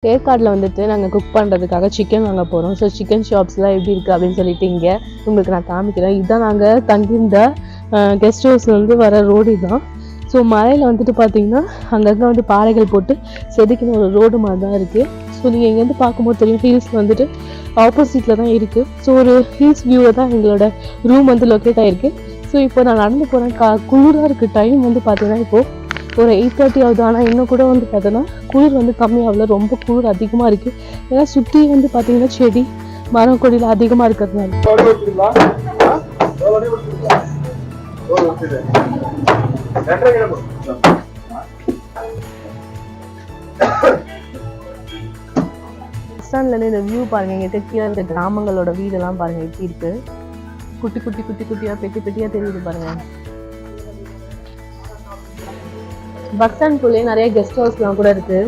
ஏற்காடில் வந்துட்டு நாங்கள் குக் பண்ணுறதுக்காக சிக்கன் வாங்க போகிறோம். ஸோ சிக்கன் ஷாப்ஸ்லாம் எப்படி இருக்குது அப்படின்னு சொல்லிட்டு இங்கே உங்களுக்கு நான் காமிக்கிறேன். இதுதான் நாங்கள் தங்கியிருந்த கெஸ்ட் ஹவுஸ் வந்து வர ரோடு தான். ஸோ மலையில் வந்துட்டு பார்த்தீங்கன்னா அங்கங்கே வந்து பாறைகள் போட்டு செதுக்கின ஒரு ரோடு மாதிரி தான் இருக்குது. ஸோ நீங்கள் இங்கேருந்து பார்க்கும்போது தெரியும் ஹில்ஸ் வந்துட்டு ஆப்போசிட்டில் தான் இருக்குது. ஸோ ஒரு ஹில்ஸ் வியூவில் தான் எங்களோட ரூம் வந்து லொக்கேட் ஆகிருக்கு. ஸோ இப்போ நான் நடந்து போகிறேன். குளிராக இருக்குது. டைம் வந்து பார்த்தீங்கன்னா இப்போது ஒரு 8:30 ஆகுது. ஆனால் இன்னும் கூட வந்து பார்த்தோன்னா குளிர் வந்து கம்மியாகல, ரொம்ப குளிர் அதிகமாக இருக்குது. ஏன்னா சுற்றி வந்து பார்த்தீங்கன்னா செடி மரம் கொடியில் அதிகமாக இருக்கிறதுனால. பஸ்டாண்ட்லேருந்து இந்த வியூ பாருங்கள். இங்கே கீழே இருக்க கிராமங்களோட வீடெல்லாம் பாருங்கள் எப்படி இருக்குது. குட்டி குட்டி குட்டி குட்டியாக பெட்டி பெட்டியாக தெரியுது பாருங்கள். பஸ் ஸ்டாண்ட்குள்ளேயே நிறைய கெஸ்ட் ஹவுஸ்லாம் கூட இருக்குது.